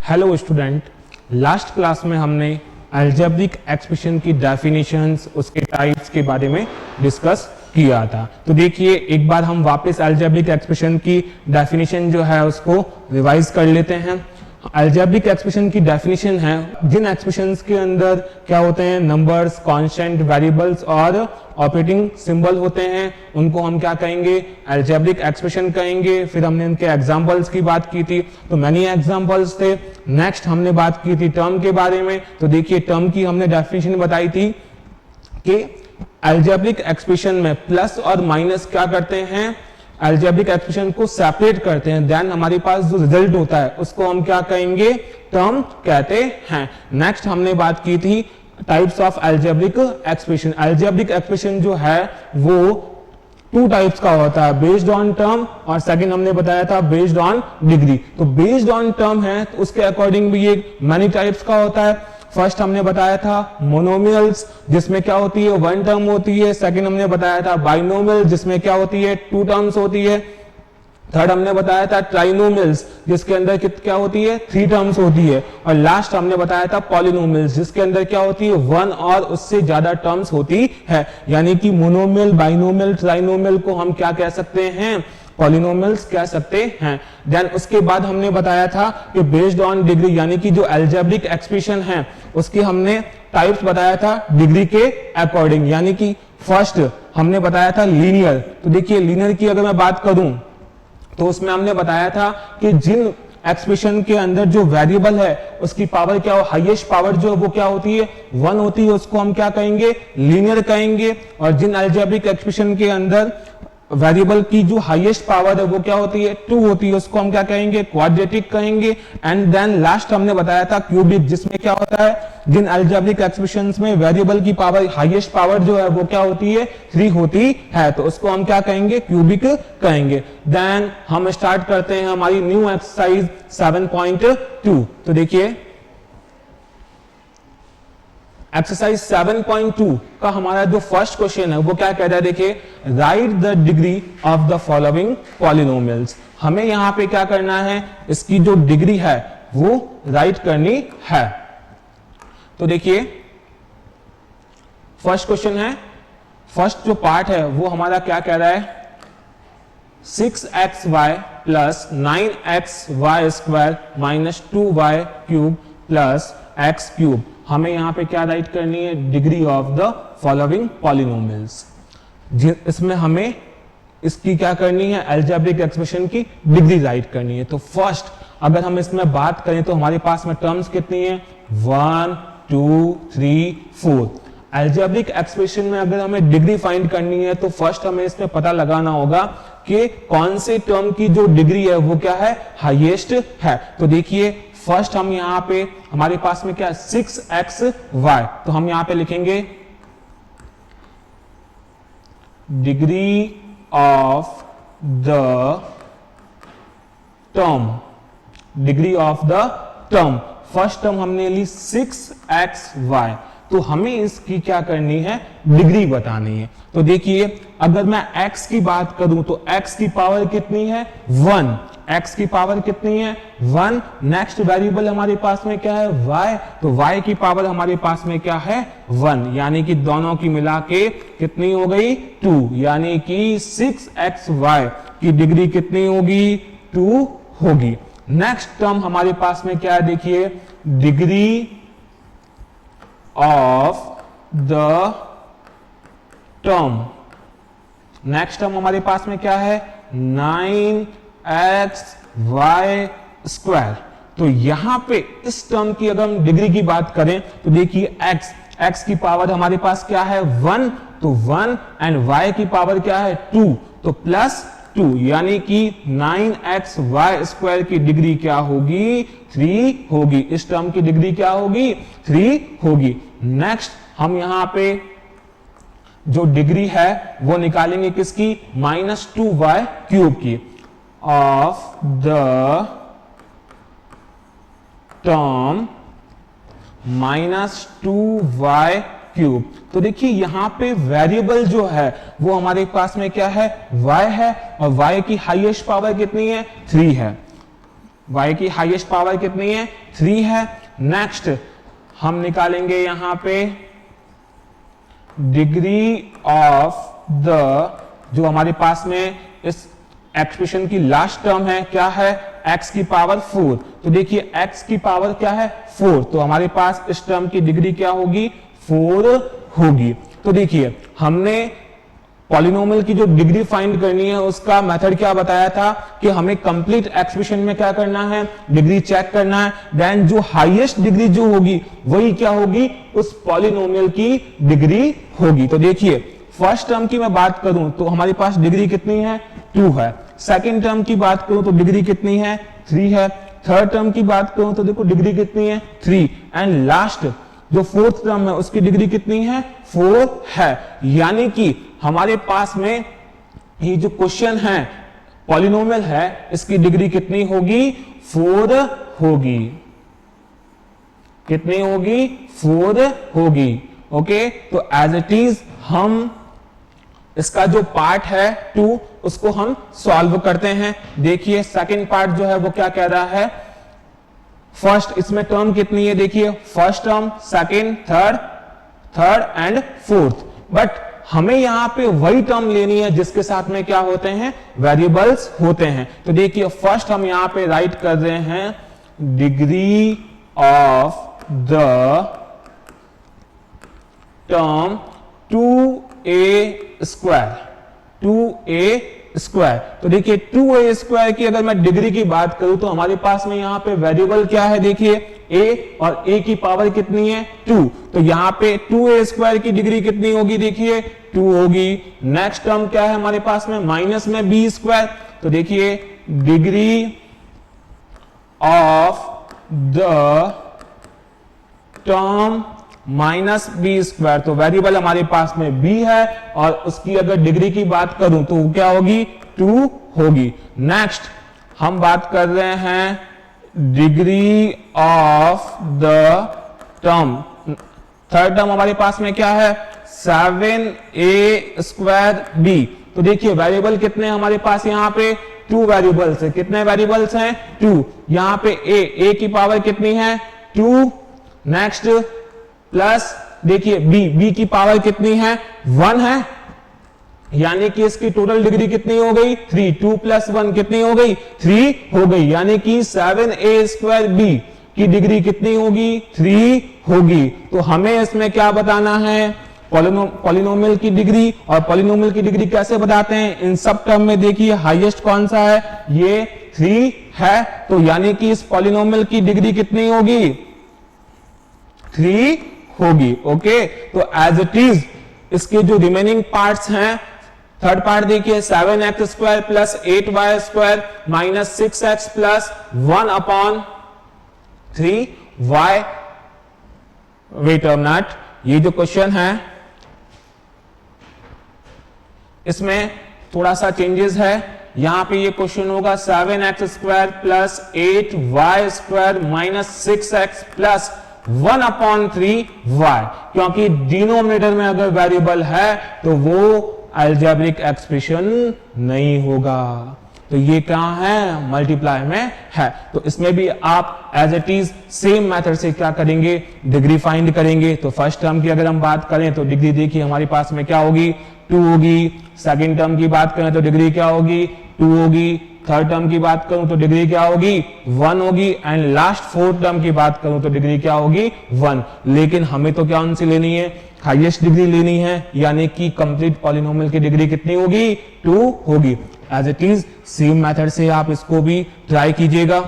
Hello student, last class में हमने algebraic expression की डेफिनेशंस, उसके टाइप्स के बारे में डिस्कस किया था। तो देखिए एक बार हम वापस अलजेब्रिक एक्सप्रेशन की डेफिनेशन जो है उसको रिवाइज कर लेते हैं। अलजेब्रिक एक्सप्रेशन की डेफिनेशन है जिन एक्सप्रेशंस के अंदर क्या होते हैं, नंबर्स, कांस्टेंट, वेरिएबल्स और ऑपरेटिंग सिंबल होते हैं, उनको हम क्या कहेंगे, अलजेब्रिक एक्सप्रेशन कहेंगे। फिर हमने इनके एग्जांपल्स की बात की थी, तो मैनी एग्जांपल्स थे। नेक्स्ट हमने बात की थी टर्म के बारे में। तो देखिए टर्म की हमने डेफिनेशन बताई थी कि अलजेब्रिक एक्सप्रेशन में प्लस और माइनस क्या करते हैं, अलजेब्रिक एक्सप्रेशन को सेपरेट करते हैं। देन हमारे पास जो रिजल्ट होता है उसको हम क्या कहेंगे, टर्म कहते हैं। नेक्स्ट हमने बात की थी types of algebraic expression. Algebraic expression जो है वो टू टाइप्स का होता है, बेस्ड ऑन टर्म और सेकंड हमने बताया था बेस्ड ऑन डिग्री। तो बेस्ड ऑन टर्म है तो उसके अकॉर्डिंग भी ये मैनी टाइप्स का होता है। फर्स्ट हमने बताया था मोनोमियल्स, जिसमें क्या होती है, वन टर्म होती है। सेकंड हमने बताया था बाइनोमियल, जिसमें क्या होती है, टू टर्म्स होती है। थर्ड हमने बताया था ट्राइनोमियल्स, जिसके अंदर क्या होती है, थ्री टर्म्स होती है। और लास्ट हमने बताया था पॉलिनोमियल्स, जिसके अंदर क्या होती है, वन और उससे ज्यादा टर्म्स होती है। यानी कि मोनोमियल, बाइनोमियल, ट्राइनोमियल को हम क्या कह सकते हैं, पॉलिनोमियल्स कह सकते हैं। देन उसके बाद हमने बताया था कि बेस्ड ऑन डिग्री, यानी कि जो अलजेब्रिक एक्सप्रेशन है उसकी हमने टाइप्स बताया था डिग्री के अकॉर्डिंग। यानी कि फर्स्ट हमने बताया था लीनियर। तो देखिए लीनियर की अगर मैं बात करूं तो उसमें हमने बताया था कि जिन एक्सप्रेशन के अंदर जो वेरिएबल है उसकी पावर क्या हो, हाईएस्ट पावर जो है वो क्या होती है, वन होती है, उसको हम क्या कहेंगे, लीनियर कहेंगे। और जिन अलजेब्रिक एक्सप्रेशन के अंदर वेरिएबल की जो हाईएस्ट पावर है वो क्या होती है, टू होती है, उसको हम क्या कहेंगे, क्वाड्रेटिक कहेंगे। एंड देन लास्ट हमने बताया था क्यूबिक, जिसमें क्या होता है, जिन अलजेब्रिक एक्सप्रेशंस में वेरिएबल की पावर, हाईएस्ट पावर जो है वो क्या होती है, थ्री होती है, तो उसको हम क्या कहेंगे, क्यूबिक कहेंगे। देन हम स्टार्ट करते हैं हमारी न्यू एक्सरसाइज 7.2। तो देखिए एक्सरसाइज 7.2 का हमारा जो फर्स्ट क्वेश्चन है वो क्या कह रहा है, देखिए right the degree of the following polynomials. हमें यहां पे क्या करना है, इसकी जो डिग्री है वो राइट करनी है। तो देखिए फर्स्ट क्वेश्चन है, फर्स्ट जो पार्ट है वो हमारा क्या कह रहा है, 6xy plus 9xy square minus 2y cube plus x cube. हमें यहां पे क्या राइट करनी है, degree of the following polynomials. इसमें हमें इसकी क्या करनी है, अलजेब्रिक एक्सप्रेशन की डिग्री राइट करनी है। तो फर्स्ट अगर हम इसमें बात करें तो हमारे पास में टर्म्स कितनी है, 1 2 3 4। अलजेब्रिक एक्सप्रेशन में अगर हमें डिग्री फाइंड करनी है तो फर्स्ट हमें इसमें पता लगाना होगा कि कौन से टर्म की जो डिग्री है वो क्या है, हाईएस्ट है। तो देखिए फर्स्ट हम यहां पे हमारे पास में क्या है, 6xy, तो हम यहां पे लिखेंगे degree of the term, degree of the term. First term हमने ली 6xy, तो हमें इसकी क्या करनी है, डिग्री बतानी है। तो देखिए अगर मैं x की बात करूं तो x की पावर कितनी है, 1, x की पावर कितनी है, 1। नेक्स्ट वेरिएबल हमारे पास में क्या है, y, तो y की पावर हमारे पास में क्या है, 1, यानी कि दोनों की मिला के कितनी हो गई, 2, यानी कि 6xy की डिग्री कितनी होगी, 2 होगी। नेक्स्ट टर्म हमारे पास में क्या है, देखिए degree of the term. Next term हमारे पास में क्या है, 9xy स्क्वायर। तो यहां पे इस टर्म की अगर हम डिग्री की बात करें तो देखिए x की पावर हमारे पास क्या है, 1, तो 1, एंड y की पावर क्या है, 2, तो प्लस 2, यानी कि 9xy स्क्वायर की डिग्री क्या होगी, 3 होगी। इस टर्म की डिग्री क्या होगी, 3 होगी। नेक्स्ट हम यहां पे जो डिग्री है वो निकालेंगे किसकी, -2y क्यूब की, of the term -2y cube. तो देखिए यहां पे वेरिएबल जो है वो हमारे पास में क्या है, y है, और y की हाईएस्ट पावर कितनी है, 3 है। y की हाईएस्ट पावर कितनी है 3 है। नेक्स्ट हम निकालेंगे यहां पे डिग्री ऑफ द, जो हमारे पास में इस एक्सप्रेशन की लास्ट टर्म है क्या है x की पावर 4। तो देखिए x की पावर क्या है 4, तो हमारे पास इस टर्म की डिग्री क्या होगी 4 होगी। तो देखिए हमने पॉलिनोमियल की जो डिग्री फाइंड करनी है उसका मेथड क्या बताया था कि हमें कंप्लीट एक्सप्रेशन में क्या करना है डिग्री चेक करना है, देन जो हाईएस्ट डिग्री जो होगी वही क्या होगी उस पॉलिनोमियल की डिग्री होगी। तो देखिए फर्स्ट टर्म की मैं बात करूं तो हमारे पास डिग्री कितनी है 2 है। सेकंड टर्म की बात करूं तो डिग्री कितनी है 3 है। थर्ड टर्म की बात करूं तो देखो डिग्री कितनी है 3, एंड लास्ट जो फोर्थ टर्म है उसकी डिग्री कितनी है 4 है। यानी कि हमारे पास में ये जो क्वेश्चन है पॉलिनोमियल है इसकी डिग्री कितनी होगी 4 होगी। कितनी होगी 4 होगी। ओके, तो एज इट इज हम इसका जो पार्ट है 2 उसको हम सॉल्व करते हैं। देखिए सेकंड पार्ट जो है वो क्या कह रहा है, फर्स्ट इसमें टर्म कितनी है देखिए first term second third and fourth, but हमें यहां पे वही टर्म लेनी है जिसके साथ में क्या होते हैं वेरिएबल्स होते हैं। तो देखिए फर्स्ट हम यहां पे राइट कर रहे हैं degree of the term 2a square. तो देखिए 2a स्क्वायर की अगर मैं डिग्री की बात करूं तो हमारे पास में यहां पे वेरिएबल क्या है देखिए a, और a की पावर कितनी है 2। तो यहां पे 2a स्क्वायर की डिग्री कितनी होगी देखिए 2 होगी। नेक्स्ट टर्म क्या है हमारे पास में माइनस में b स्क्वायर। तो देखिए degree of the term minus B square, तो वेरिएबल हमारे पास में b है और उसकी अगर डिग्री की बात करूं तो वो क्या होगी 2 होगी। नेक्स्ट हम बात कर रहे हैं degree of the term, third term हमारे पास में क्या है 7a स्क्वायर b। तो देखिए वेरिएबल कितने हमारे पास यहाँ पे 2 वेरिएबल्स है। कितने वेरिएबल्स हैं 2। यहाँ पे a की पावर कितनी है 2, नेक्स्ट प्लस देखिए b की पावर कितनी है 1 है, यानी कि इसकी टोटल डिग्री कितनी हो गई 3, 2 प्लस 1 कितनी हो गई 3 हो गई। यानी कि 7a स्क्वायर b की डिग्री कितनी होगी 3 होगी। तो हमें इसमें क्या बताना है पॉलिनोमियल की डिग्री, और पॉलिनोमियल की डिग्री कैसे बताते हैं इन सब टर्म में देखिए हाईएस्ट कौन सा है ये 3 है। तो यानी कि इस पॉलिनोमियल की डिग्री कितनी होगी 3 होगी। ओके, तो एज इट इज इसके जो रिमेनिंग पार्ट्स हैं, थर्ड पार्ट देखिए 7x square plus 8y square minus 6x plus 1 upon 3y। Wait और नॉट, ये जो क्वेश्चन है इसमें थोड़ा सा चेंजेस है। यहां पे ये क्वेश्चन होगा 7x square plus 8y square minus 6x plus 1 upon 3y, क्योंकि डिनोमिनेटर में अगर वेरिएबल है तो वो अलजेब्रिक एक्सप्रेशन नहीं होगा। तो ये कहां है मल्टीप्लाई में है। तो इसमें भी आप as it is same method से क्या करेंगे डिग्री फाइंड करेंगे। तो फर्स्ट टर्म की अगर हम बात करें तो डिग्री देखिए हमारे पास में क्या होगी 2 होगी। सेकंड टर्म की बात करें तो डिग्री क्या होगी 2 होगी। थर्ड टर्म की बात करूं तो डिग्री क्या होगी 1 होगी, एंड लास्ट फोर्थ टर्म की बात करूं तो डिग्री क्या होगी 1। लेकिन हमें तो क्या उनसे लेनी है हाईएस्ट डिग्री लेनी है, यानी कि कंप्लीट पॉलिनोमियल की डिग्री कितनी होगी 2 होगी। As it is same method से आप इसको भी ट्राई कीजिएगा।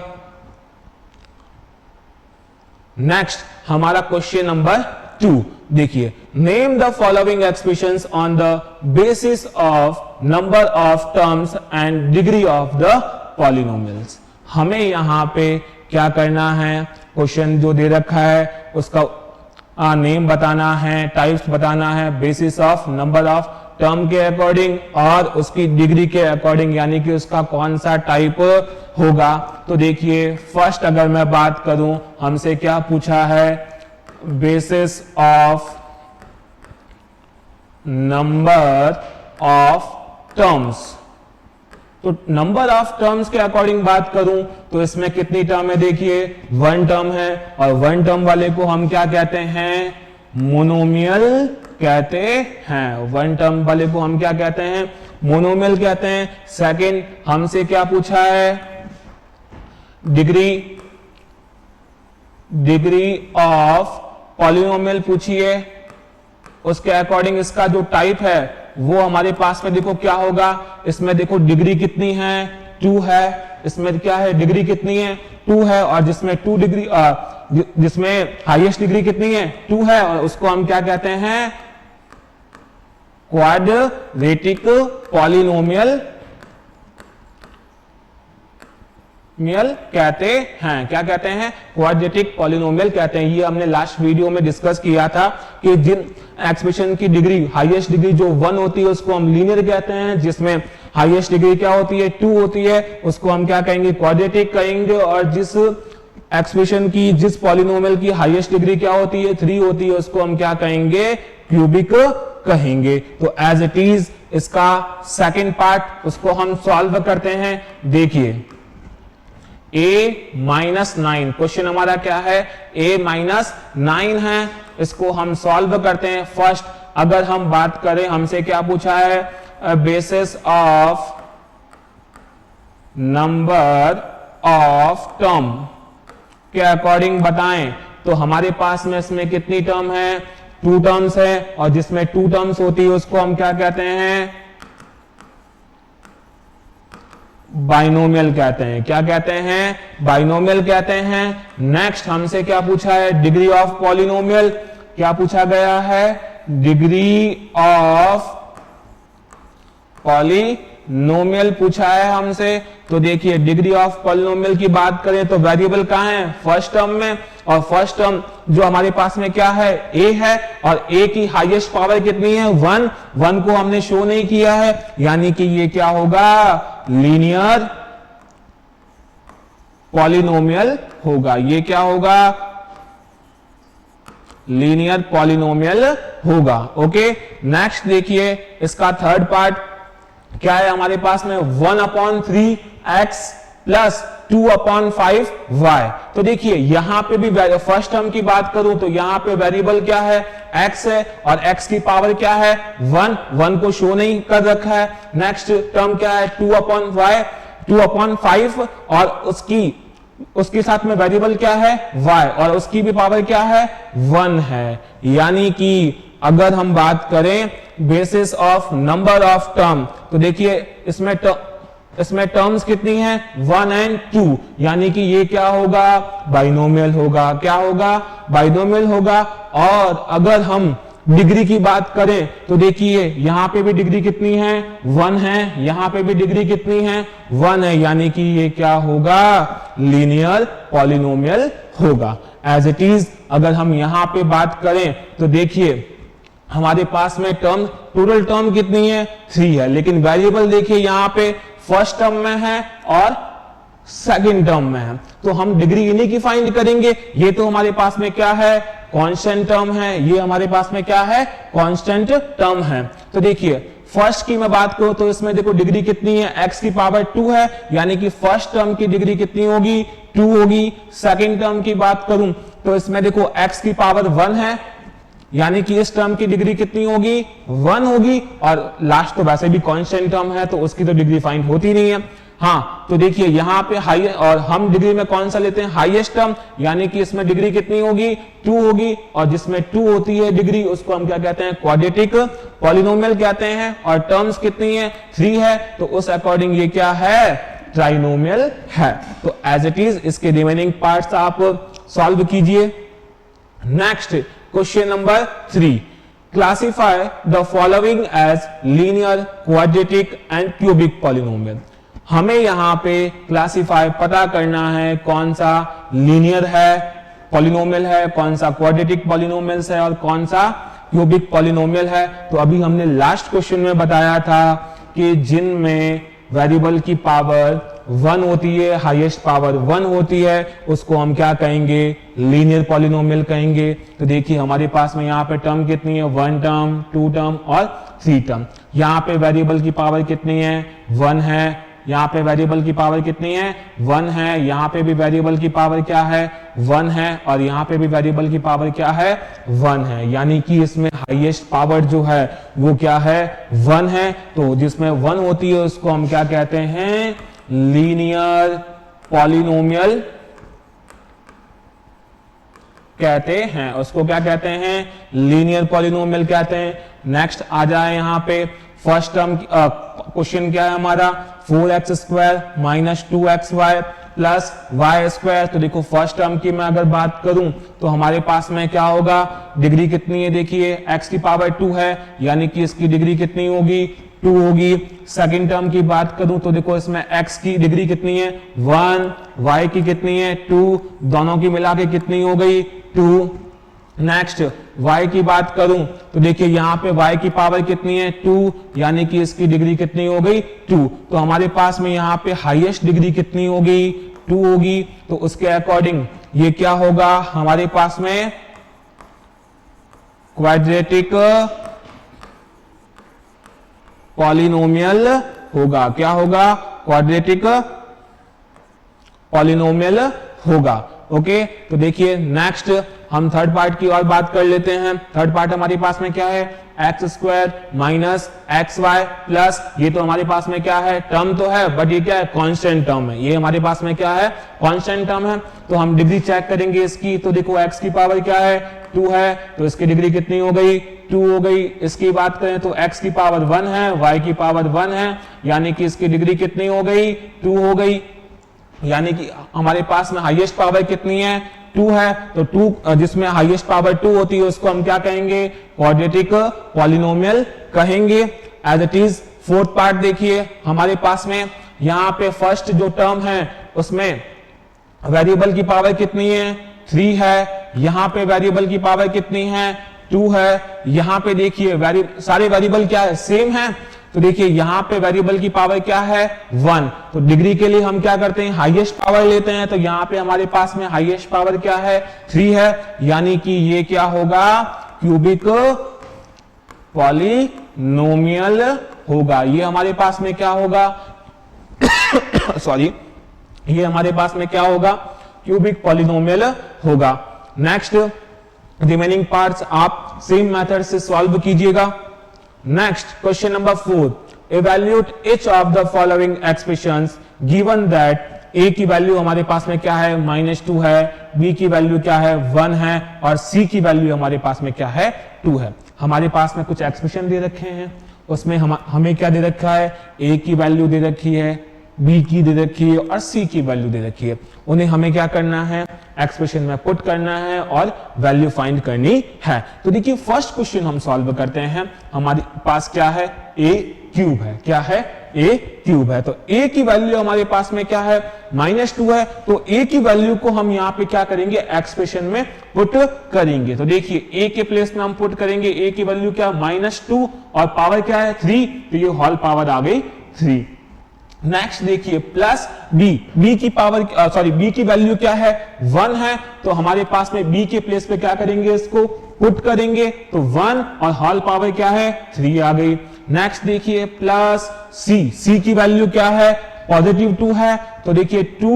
नेक्स्ट हमारा क्वेश्चन नंबर 2 देखिए, name the following expressions on the basis of number of terms and degree of the polynomials. हमें यहां पे क्या करना है, क्वेश्चन जो दे रखा है उसका नेम बताना है, टाइप्स बताना है basis of number of term के अकॉर्डिंग और उसकी डिग्री के अकॉर्डिंग, यानी कि उसका कौन सा टाइप होगा। तो देखिए फर्स्ट अगर मैं बात करूं हमसे क्या पूछा है basis of number of terms. तो नंबर ऑफ टर्म्स के अकॉर्डिंग बात करूं तो इसमें कितनी टर्म है, देखिए 1 टर्म है, और 1 टर्म वाले को हम क्या कहते हैं, मोनोमियल कहते हैं। 1 टर्म वाले को हम क्या कहते हैं, मोनोमियल कहते हैं। सेकंड, हमसे क्या पूछा है, डिग्री ऑफ पॉलिनोमियल पूछिए, उसके अकॉर्डिंग इसका जो टाइप है वो हमारे पास में देखो क्या होगा, इसमें देखो डिग्री कितनी है, 2 है, इसमें क्या है, डिग्री कितनी है, 2 है, और जिसमें 2 डिग्री जिसमें हाईएस्ट डिग्री कितनी है, 2 है, और उसको हम क्या कहते हैं, क्वाड्रेटिक पॉलिनोमियल कहते हैं। क्या कहते हैं, क्वाड्रेटिक पॉलिनोमियल कहते हैं। ये हमने लास्ट वीडियो में डिस्कस किया था कि जिन एक्सप्रेशन की डिग्री, हाईएस्ट डिग्री जो 1 होती है उसको हम लीनियर कहते हैं, जिसमें हाईएस्ट डिग्री क्या होती है, 2 होती है, उसको हम क्या कहेंगे, क्वाड्रेटिक कहेंगे, और जिस एक्सप्रेशन की, जिस पॉलिनोमियल की हाईएस्ट डिग्री क्या होती है, 3 होती है, उसको हम क्या कहेंगे, क्यूबिक कहेंगे। तो एज इट इज इसका सेकंड पार्ट उसको हम सॉल्व करते हैं। देखिए a-9, क्वेश्चन हमारा क्या है, a-9 है, इसको हम सॉल्व करते हैं। फर्स्ट अगर हम बात करें, हमसे क्या पूछा है, basis of number of term के अकॉर्डिंग बताएं, तो हमारे पास में इसमें कितनी टर्म है, 2 टर्म्स है, और जिसमें 2 टर्म्स होती है उसको हम क्या कहते हैं, बाइनोमियल कहते हैं। क्या कहते हैं, बाइनोमियल कहते हैं। नेक्स्ट हमसे क्या पूछा है, डिग्री ऑफ पॉलिनोमियल, क्या पूछा गया है, डिग्री ऑफ पॉलिनोमियल पूछा है हमसे। तो देखिए डिग्री ऑफ पॉलिनोमियल की बात करें तो वेरिएबल कहां है, फर्स्ट टर्म में, और फर्स्ट टर्म जो हमारे पास में क्या है, a है, और a की हाईएस्ट पावर कितनी है, 1 को हमने शो नहीं किया है, यानी कि ये क्या होगा, लीनियर पॉलिनोमियल होगा। ये क्या होगा, लीनियर पॉलिनोमियल होगा। ओके, नेक्स्ट देखिए इसका थर्ड पार्ट क्या है हमारे पास में, 1/3x प्लस 2/5y। तो देखिए यहां पे भी फर्स्ट टर्म की बात करूं तो यहां पे वेरिएबल क्या है, x है, और x की पावर क्या है, 1 को शो नहीं कर रखा है। नेक्स्ट टर्म क्या है, 2/5, और उसके साथ में वेरिएबल क्या है, y, और उसकी भी पावर क्या है, 1 है। यानी कि अगर हम बात करें basis of number of term, तो देखिए इसमें टर्म्स कितनी हैं, 1 और 2, यानी कि ये क्या होगा, बाइनोमियल होगा। क्या होगा, बाइनोमियल होगा। और अगर हम डिग्री की बात करें तो देखिए यहां पे भी डिग्री कितनी है, 1 है, यहां पे भी डिग्री कितनी है, 1 है, यानी कि ये क्या होगा, लीनियर पॉलिनोमियल होगा। एज इट इज अगर हम यहां पे बात करें तो देखिए हमारे पास में टर्म, टोटल टर्म कितनी है, 3 है, लेकिन वेरिएबल देखिए यहां पे फर्स्ट टर्म में है और सेकंड टर्म में है, तो हम डिग्री इन्हीं की फाइंड करेंगे। ये तो हमारे पास में क्या है, कांस्टेंट टर्म है, ये हमारे पास में क्या है, कांस्टेंट टर्म है। तो देखिए फर्स्ट की मैं बात करूं तो इसमें देखो डिग्री कितनी है, x की पावर 2 है, यानी कि फर्स्ट टर्म की डिग्री कितनी होगी, 2 होगी। सेकंड टर्म की बात करूं तो इसमें देखो x की पावर 1 है, यानी कि इस टर्म की डिग्री कितनी होगी, 1 होगी, और लास्ट तो वैसे भी कांस्टेंट टर्म है तो उसकी तो डिग्री फाइंड होती नहीं है। हाँ, तो देखिए यहां पे हाई, और हम डिग्री में कौन सा लेते हैं, हाईएस्ट टर्म, यानी कि इसमें डिग्री कितनी होगी, 2 होगी, और जिसमें 2 होती है डिग्री उसको हम क्या कहते हैं, क्वाड्रेटिक पॉलिनोमियल कहते हैं। और टर्म्स कितनी है, 3 है, तो उस अकॉर्डिंग ये क्या है, ट्राइनोमियल है। तो एज इट इज इसके रिमेनिंग पार्ट्स आप सॉल्व कीजिए। Next question number 3, classify the following as linear, quadratic and cubic polynomial. हमें यहां पे क्लासिफाई पता करना है कौन सा लीनियर है, पॉलिनोमियल है, कौन सा क्वाड्रेटिक पॉलिनोमियल्स है, और कौन सा क्यूबिक पॉलिनोमियल है। तो अभी हमने लास्ट क्वेश्चन में बताया था कि जिनमें वेरिएबल की पावर 1 होती है, हाईएस्ट पावर 1 होती है, उसको हम क्या कहेंगे, लीनियर पॉलिनोमियल कहेंगे। तो देखिए हमारे पास में यहाँ पे टर्म कितनी है, 1 टर्म, 2 टर्म और 3 टर्म। यहाँ पे वेरिएबल की पावर कितनी है, 1 है, यहाँ पे वेरिएबल की पावर कितनी है 1 है, यहाँ पे भी वेरिएबल की पावर क्या है 1 है, और यहाँ पे भी वेरिएबल की पावर क्या है 1 है, यानी कि इसमें हाईएस्ट पावर जो है वो क्या है 1 है। तो जिसमें 1 होती है उसको हम क्या कहते हैं लीनियर पॉलिनोमियल कहते हैं, उसको क्या कहते हैं लीनियर पॉलिनोमियल कहते हैं। नेक्स्ट आ जाए यहाँ पे फर्स्ट टर्म क्वेश्चन क्या है हमारा 4x square minus 2xy plus Y square. तो देखो फर्स्ट टर्म की मैं अगर बात करूं तो हमारे पास में क्या होगा डिग्री कितनी है, देखिए x की पावर 2 है, यानी कि इसकी डिग्री कितनी होगी 2 होगी। सेकंड टर्म की बात करूं तो देखो इसमें x की डिग्री कितनी है 1, y की कितनी है 2, दोनों की मिला के कितनी हो गई 2। नेक्स्ट y की बात करूं तो देखिए यहाँ पे y की पावर कितनी है 2, यानी कि इसकी डिग्री कितनी हो गई 2। तो हमारे पास में यहाँ पे हाईएस्ट डिग्री कितनी होगी 2 होगी। तो उसके अकॉर्डिंग ये क्या होगा हमारे पास में क्वाड्रेटिक पॉलिनोमियल होगा। क्या होगा क्वाड्रेटिक पॉलिनोमियल होगा। ओके तो देखिए नेक्स्ट हम थर्ड पार्ट की और बात कर लेते हैं। थर्ड पार्ट हमारे पास में क्या है X square minus X Y plus, ये तो हमारे पास में क्या है टर्म तो है बट ये क्या है कांस्टेंट टर्म है, ये हमारे पास में क्या है कांस्टेंट टर्म है। तो हम डिग्री चेक करेंगे इसकी, तो देखो एक्स की पावर क्या है 2 है, तो इसकी डिग्री कितनी हो गई 2 हो गई। इसकी बात करें तो x की पावर 1 है, y की पावर 1 है, यानी कि इसकी डिग्री कितनी हो गई 2 हो गई, यानी कि हमारे पास में हाईएस्ट पावर कितनी है 2 है। तो 2 जिसमें हाईएस्ट पावर 2 होती है उसको हम क्या कहेंगे क्वाड्रेटिक पॉलिनोमियल कहेंगे। As it is fourth part देखिए हमारे पास में यहाँ पे फर्स्ट जो टर्म है उसमें वेरिएबल की पावर कितनी है 3 है, यहाँ पे वेरिएबल की पावर कितनी है 2 है, यहाँ पे देखिए सारे वेरिएबल क्या है सेम है। तो देखिए यहाँ पे वेरिएबल की पावर क्या है 1, तो डिग्री के लिए हम क्या करते हैं हाईएस्ट पावर लेते हैं। तो यहाँ पे हमारे पास में हाईएस्ट पावर क्या है 3 है, यानी कि ये क्या होगा क्यूबिक पॉलिनोमियल होगा। ये हमारे पास में क्या होगा सॉरी ये हमारे पास में क्या होगा क्यूबिक पॉलिनोमियल होगा। नेक्स्ट रिमेनिंग पार्ट्स आप सेम मेथड से सॉल्व कीजिएगा। Next, question number 4. Evaluate each of the following expressions given that A की वैल्यू हमारे पास में क्या है -2 है, B की वैल्यू क्या है 1 है और C की वैल्यू हमारे पास में क्या है 2 है। हमारे पास में कुछ एक्सप्रेशन दे रखे हैं, उसमें हमें क्या दे रखा है A की वैल्यू दे रखी है, B की दे रखी है और C की वैल्यू दे रखी है। उन्हें हमें क्या करना है एक्सप्रेशन में पुट करना है और वैल्यू फाइंड करनी है। तो देखिए फर्स्ट क्वेश्चन हम सॉल्व करते हैं। हमारे पास क्या है a क्यूब है, क्या है a क्यूब है। तो a की वैल्यू हमारे पास में क्या है -2 है, तो a की वैल्यू को हम यहाँ पे क्या करेंगे एक्सप्रेशन में पुट करेंगे। तो देखिए a के प्लेस में हम पुट करेंगे a की वैल्यू क्या -2 और पावर क्या है 3, तो ये होल पावर आ गई 3। नेक्स्ट देखिए प्लस b की पावर b की वैल्यू क्या है 1 है, तो हमारे पास में b के प्लेस पे क्या करेंगे इसको पुट करेंगे, तो 1 और होल पावर क्या है 3 आ गई। नेक्स्ट देखिए प्लस c की वैल्यू क्या है +2 है, तो देखिए 2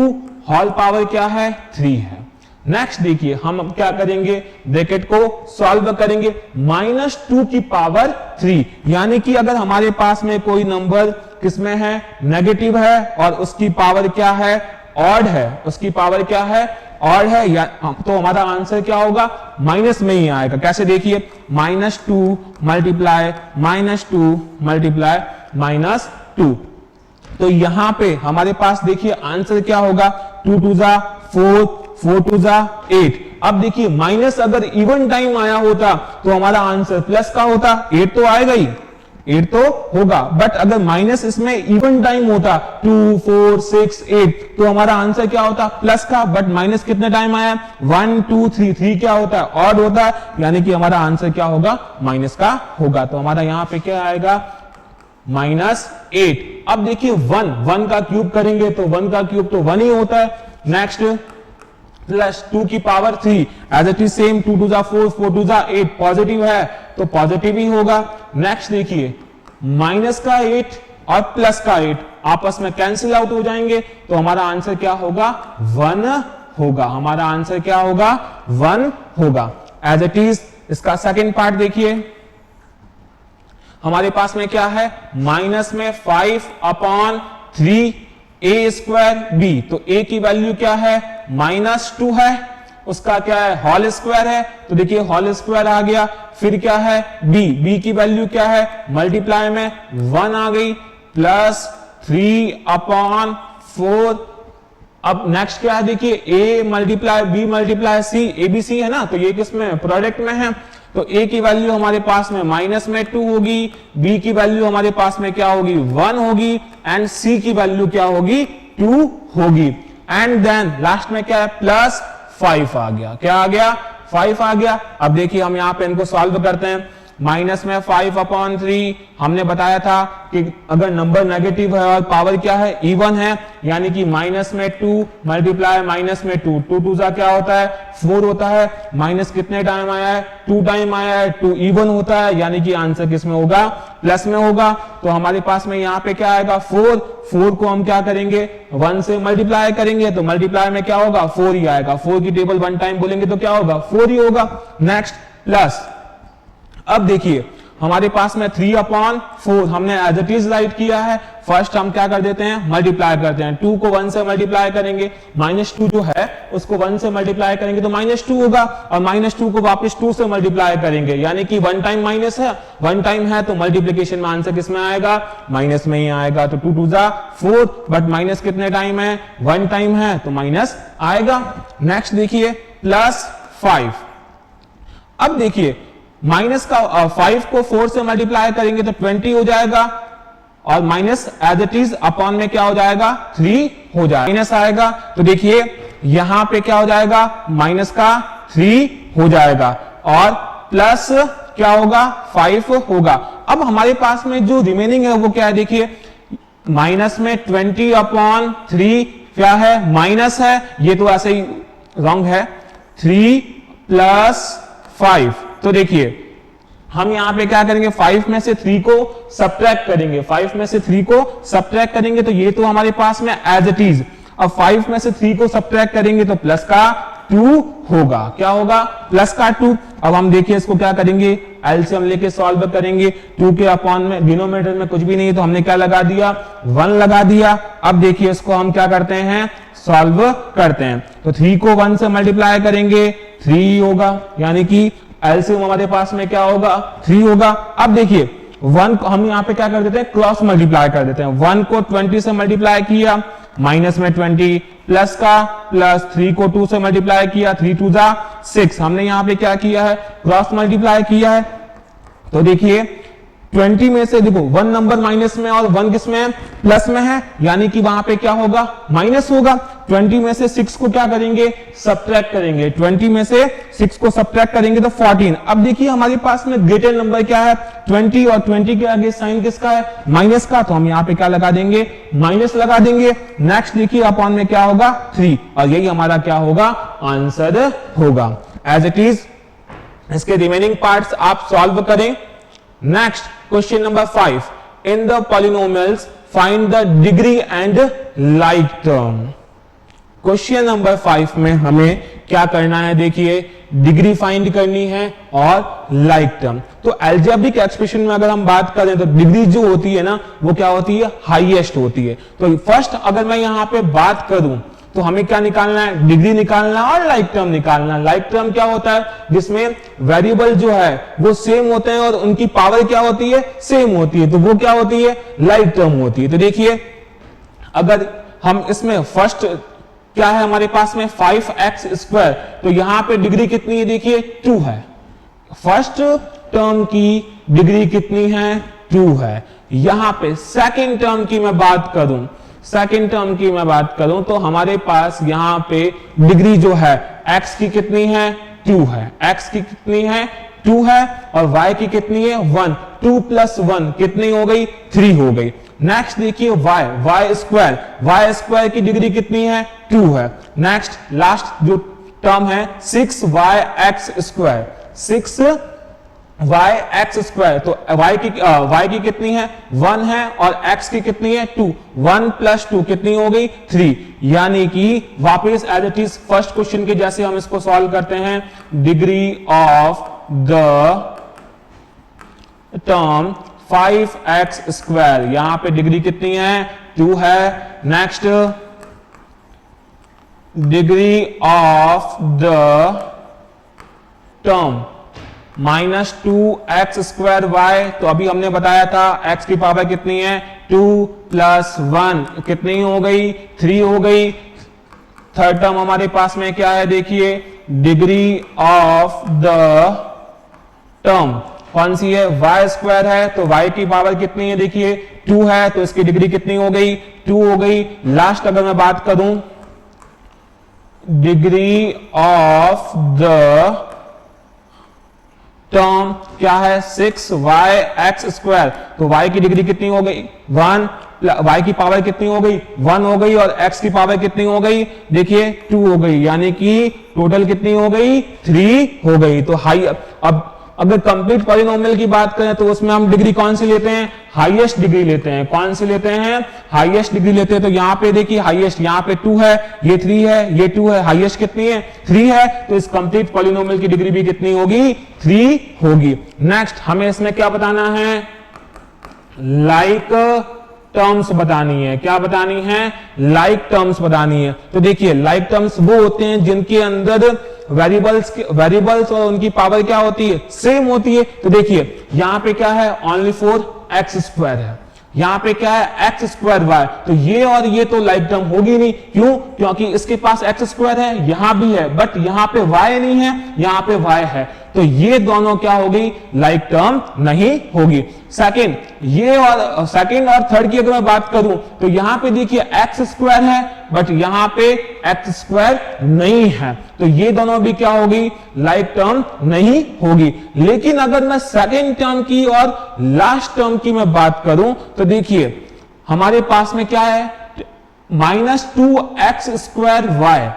होल पावर क्या है 3 है। नेक्स्ट देखिए हम क्या करेंगे ब्रैकेट को सॉल्व करेंगे -2 की पावर 3, यानी कि अगर हमारे पास में कोई नंबर किसमें है नेगेटिव है और उसकी पावर क्या है ऑड है, उसकी पावर क्या है ऑड है, या तो हमारा आंसर क्या होगा माइनस में ही आएगा। कैसे देखिए -2 मल्टीप्लाई -2 मल्टीप्लाई -2, तो यहां पे हमारे पास देखिए आंसर क्या होगा 2 2 जा 4 4 2 जा 8। अब देखिए माइनस अगर इवन टाइम आया होता तो हमारा आंसर प्लस का होता, 8 तो आएगा ही 8 तो होगा, बट अगर माइनस इसमें इवन टाइम होता 2 4 6 8 तो हमारा आंसर क्या होता प्लस का, बट माइनस कितने टाइम आया 1 2 3 3 क्या होता है ऑड होता है, यानी कि हमारा आंसर क्या होगा माइनस का होगा। तो हमारा यहां पे क्या आएगा -8। अब देखिए 1 का क्यूब करेंगे तो 1 का क्यूब तो 1 ही होता है। नेक्स्ट प्लस 2 की power 3 as it is same 2 2 जा 4 4 2 जा 8 पॉजिटिव है तो पॉजिटिव ही होगा। नेक्स्ट देखिए -8 और +8 आपस में कैंसिल आउट हो जाएंगे, तो हमारा आंसर क्या होगा 1 होगा। हमारा आंसर क्या होगा 1 होगा। एज इट इज इसका सेकंड पार्ट देखिए, हमारे पास में क्या है माइनस में 5/3 a स्क्वायर b, तो a की वैल्यू क्या है -2 है, उसका क्या है होल स्क्वायर है, तो देखिए होल स्क्वायर आ गया। फिर क्या है b की वैल्यू क्या है मल्टीप्लाई में 1 आ गई प्लस 3/4। अब नेक्स्ट क्या है देखिए a multiply b multiply c, abc है ना, तो ये किसमें प्रोडक्ट में है, तो a की वैल्यू हमारे पास में -2 होगी, b की वैल्यू हमारे पास में क्या होगी 1 होगी, एंड c की वैल्यू क्या होगी 2 होगी। एंड देन लास्ट में क्या है +5 आ गया, क्या आ गया 5 आ गया। अब देखिए हम यहां पे इनको सॉल्व करते हैं। माइनस में 5/3 हमने बताया था कि अगर नंबर नेगेटिव है और पावर क्या है इवन है, यानी कि -2 मल्टीप्लाई -2, 2 2 जा क्या होता है 4 होता है, माइनस कितने टाइम आया है 2 टाइम आया है, 2 इवन होता है, यानी कि आंसर किस में होगा प्लस में होगा। तो हमारे पास में यहाँ पे क्या आएगा 4 को हम क्या करेंगे 1 से मल्टीप्लाई करेंगे, तो मल्टीप्लाई में क्या होगा 4 ही आएगा, 4 की टेबल 1 टाइम बोलेंगे तो क्या होगा 4 ही होगा। नेक्स्ट प्लस, अब देखिए हमारे पास में 3/4 हमने एज इट इज राइट किया है। फर्स्ट हम क्या कर देते हैं मल्टीप्लाई करते हैं, 2 को 1 से मल्टीप्लाई करेंगे, -2 जो है उसको 1 से मल्टीप्लाई करेंगे तो -2 होगा, और -2 को वापस 2 से मल्टीप्लाई करेंगे, यानी कि 1 टाइम माइनस है, 1 टाइम है तो मल्टीप्लीकेशन में आंसर किस में आएगा माइनस में ही आएगा। तो 2 2 जा 4, बट माइनस कितने टाइम है 1 टाइम है तो माइनस आएगा। नेक्स्ट देखिए +5। अब देखिए माइनस का 5 को 4 से मल्टीप्लाई करेंगे तो 20 हो जाएगा, और minus as it is upon में क्या हो जाएगा 3 हो जाएगा, माइनस आएगा। तो देखिए यहां पे क्या हो जाएगा माइनस का 3 हो जाएगा, और प्लस क्या होगा 5 होगा। अब हमारे पास में जो रिमेनिंग है वो क्या है देखिए, माइनस में 20/3 क्या है माइनस है, ये तो ऐसे ही रॉन्ग है, 3 + 5। तो देखिए हम यहां पे क्या करेंगे 5 में से 3 को सब्ट्रैक्ट करेंगे, 5 में से 3 को सब्ट्रैक्ट करेंगे तो ये तो हमारे पास में एज इट इज। अब 5 में से 3 को सब्ट्रैक्ट करेंगे तो प्लस का 2 होगा, क्या होगा प्लस का 2। अब हम देखिए इसको क्या करेंगे एलसीएम लेके सॉल्व करेंगे, 2 के अपॉन में डिनोमिनेटर में कुछ भी नहीं तो हमने क्या लगा दिया 1 लगा दिया। अब देखिए इसको हम क्या करते हैं सॉल्व करते हैं, तो 3 को 1 से मल्टीप्लाई करेंगे 3 होगा, यानी कि एलसीएम हमारे पास में क्या होगा 3 होगा। अब देखिए 1 को हम यहाँ पे क्या कर देते हैं क्रॉस मल्टीप्लाई कर देते हैं, 1 को 20 से मल्टीप्लाई किया माइनस में 20, प्लस का प्लस 3 को 2 से मल्टीप्लाई किया 3 2 जा 6, हमने यहाँ पे क्या किया है क्रॉस मल्टीप्लाई किया है। तो देखिए 20 में से देखो 1 नंबर माइनस में और 1 किस में है प्लस में है, यानी कि वहां पे क्या होगा माइनस होगा। 20 में से 6 को क्या करेंगे सब्ट्रैक्ट करेंगे, 20 में से 6 को सब्ट्रैक्ट करेंगे तो 14। अब देखिए हमारे पास में ग्रेटर नंबर क्या है 20, और 20 के आगे साइन किसका है माइनस का, तो हम यहाँ पे क्या लगा देंगे माइनस लगा देंगे। नेक्स्ट देखिए अपॉन में क्या होगा 3, और यही हमारा क्या होगा आंसर होगा। एज इट इज इसके रिमेनिंग पार्ट्स आप सॉल्व करें। Next question number 5, in the polynomials find the degree and like term. Question number 5 में हमें क्या करना है देखिए डिग्री फाइंड करनी है और लाइक टर्म। तो अलजेब्रिक एक्सप्रेशन में अगर हम बात करें तो डिग्री जो होती है ना वो क्या होती है हाईएस्ट होती है। तो फर्स्ट अगर मैं यहां पे बात करूं तो हमें क्या निकालना है डिग्री निकालना और लाइक टर्म निकालना। लाइक टर्म क्या होता है जिसमें वेरिएबल जो है वो सेम होते हैं और उनकी पावर क्या होती है सेम होती है, तो वो क्या होती है लाइक टर्म होती है। तो देखिए अगर हम इसमें फर्स्ट क्या है हमारे पास में 5x², तो यहां पे डिग्री कितनी है देखिए 2 है, फर्स्ट टर्म की डिग्री कितनी है 2 है। यहां पे सेकंड टर्म की मैं बात करूं, सेकंड टर्म की मैं बात करूं तो हमारे पास यहां पे डिग्री जो है x की कितनी है 2 है, x की कितनी है 2 है, और y की कितनी है 1, 2 + 1 कितनी हो गई 3 हो गई। नेक्स्ट देखिए y स्क्वायर की डिग्री कितनी है 2 है। नेक्स्ट लास्ट जो टर्म है 6yx², वाई एक्स स्क्वायर, तो y की कितनी है 1 है और x की कितनी है 2, 1 प्लस 2 कितनी हो गई 3, यानी कि वापस as it is first question के जैसे हम इसको सॉल्व करते हैं, degree of the term 5x square, यहां पे डिग्री कितनी है 2 है। Next degree of the term minus 2x square Y, तो अभी हमने बताया था x की पावर कितनी है 2 प्लस 1 कितनी हो गई 3 हो गई। थर्ड टर्म हमारे पास में क्या है देखिए, डिग्री ऑफ द टर्म कौन सी है y स्क्वायर है, तो y की पावर कितनी है देखिए 2 है, तो इसकी डिग्री कितनी हो गई 2 हो गई। लास्ट अगर मैं बात करूं डिग्री ऑफ द टर्म क्या है 6yx स्क्वायर, तो y की डिग्री कितनी हो गई 1, y की पावर कितनी हो गई 1 हो गई और x की पावर कितनी हो गई देखिए 2 हो गई, यानी कि टोटल कितनी हो गई 3 हो गई। तो हाई, अब अगर कंप्लीट पॉलिनोमियल की बात करें तो उसमें हम डिग्री कौन सी लेते हैं, हाईएस्ट डिग्री लेते हैं। कौन सी लेते हैं, हाईएस्ट डिग्री लेते हैं। तो यहाँ पे देखिए हाईएस्ट यहाँ पे 2 है, ये 3 है, ये 2 है, हाईएस्ट कितनी है 3 है, तो इस कंप्लीट पॉलिनोमियल की डिग्री भी कितनी होगी 3 होगी। नेक्स्ट हमें इसमें क्या बताना है, लाइक टर्म्स बतानी है। क्या बतानी है, लाइक टर्म्स बतानी है। तो देखिए लाइक टर्म्स वो होते हैं जिनके अंदर वेरिएबल्स और उनकी पावर क्या होती है सेम होती है। तो देखिए यहां पे क्या है ओनली फॉर एक्स स्क्वायर है, यहां पे क्या है एक्स स्क्वायर वाई, तो ये और ये तो लाइक टर्म होगी नहीं। क्यों, क्योंकि इसके पास एक्स स्क्वायर है, यहां भी है, बट यहां पे वाई नहीं है, यहां पे वाई है, तो ये दोनों क्या होगी लाइक टर्म नहीं होगी। सेकंड, ये और सेकंड और थर्ड की अगर मैं बात करूं तो यहां पे देखिए एक्स स्क्वायर है बट यहां पे एक्स स्क्वायर नहीं है, तो ये दोनों भी क्या होगी लाइक टर्म नहीं होगी। लेकिन अगर मैं सेकंड टर्म की और लास्ट टर्म की मैं बात करूं तो देखिए हमारे पास में क्या है -2x स्क्वायर वाई,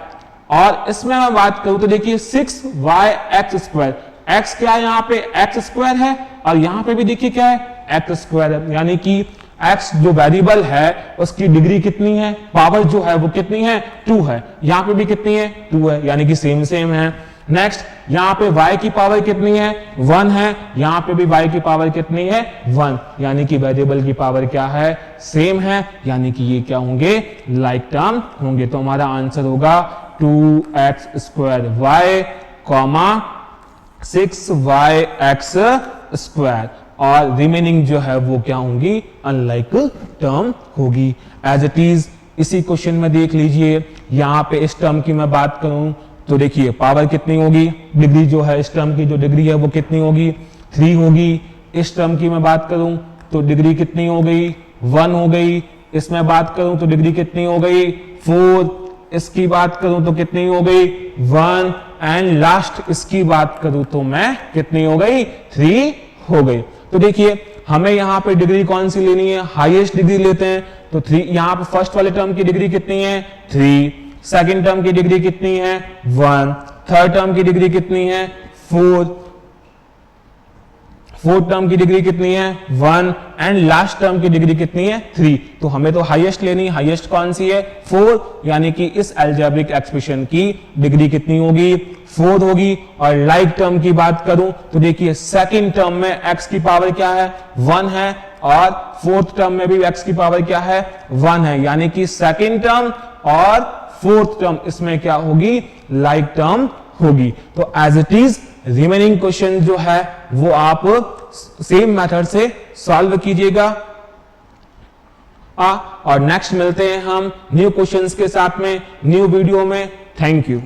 और इसमें मैं बात करूं तो देखिए 6yx स्क्वायर, x क्या है यहां पे x स्क्वायर है और यहां पे भी देखिए क्या है x स्क्वायर है, यानी कि x जो वेरिएबल है उसकी डिग्री कितनी है, पावर जो है वो कितनी है 2 है, यहां पे भी कितनी है 2 है, यानी कि सेम सेम है। नेक्स्ट यहां पे y की पावर कितनी है 1 है, यहां पे भी y की पावर कितनी है 1, यानी कि वेरिएबल की पावर क्या है सेम है, यानी कि ये क्या होंगे लाइक टर्म होंगे। तो हमारा आंसर होगा 2x square Y comma 6yx square, और रिमेनिंग जो है वो क्या होंगी अनलाइक टर्म होगी। एज इट इज इसी क्वेश्चन में देख लीजिए, यहां पे इस टर्म की मैं बात करूं तो देखिए पावर कितनी होगी, डिग्री जो है इस टर्म की जो डिग्री है वो कितनी होगी 3 होगी। इस टर्म की मैं बात करूं तो डिग्री कितनी हो गई 1 हो गई, इसमें बात करूं तो डिग्री कितनी हो गई 4, इसकी बात करूं तो कितनी हो गई 1, एंड लास्ट इसकी बात करूं तो मैं कितनी हो गई 3 हो गई। तो देखिए हमें यहां पे डिग्री कौन सी लेनी है, हाईएस्ट डिग्री लेते हैं, तो 3 यहां पे फर्स्ट वाले टर्म की डिग्री कितनी है 3, सेकंड टर्म की डिग्री कितनी है 1, थर्ड टर्म की डिग्री कितनी है 4, फोर्थ टर्म की डिग्री कितनी है 1, एंड लास्ट टर्म की डिग्री कितनी है 3। तो हमें तो हाईएस्ट लेनी, हाईएस्ट कौन सी है 4, यानी कि इस अलजेब्रिक एक्सप्रेशन की डिग्री कितनी होगी 4 होगी। और लाइक टर्म की बात करूं तो देखिए सेकंड टर्म में x की पावर क्या है 1 है और फोर्थ टर्म में भी x की पावर क्या है 1 है, यानी कि सेकंड टर्म और फोर्थ टर्म इसमें क्या होगी लाइक टर्म होगी। तो as it is remaining question जो है वो आप सेम मेथड से सॉल्व कीजिएगा। और नेक्स्ट मिलते हैं हम न्यू क्वेश्चंस के साथ में न्यू वीडियो में। Thank you.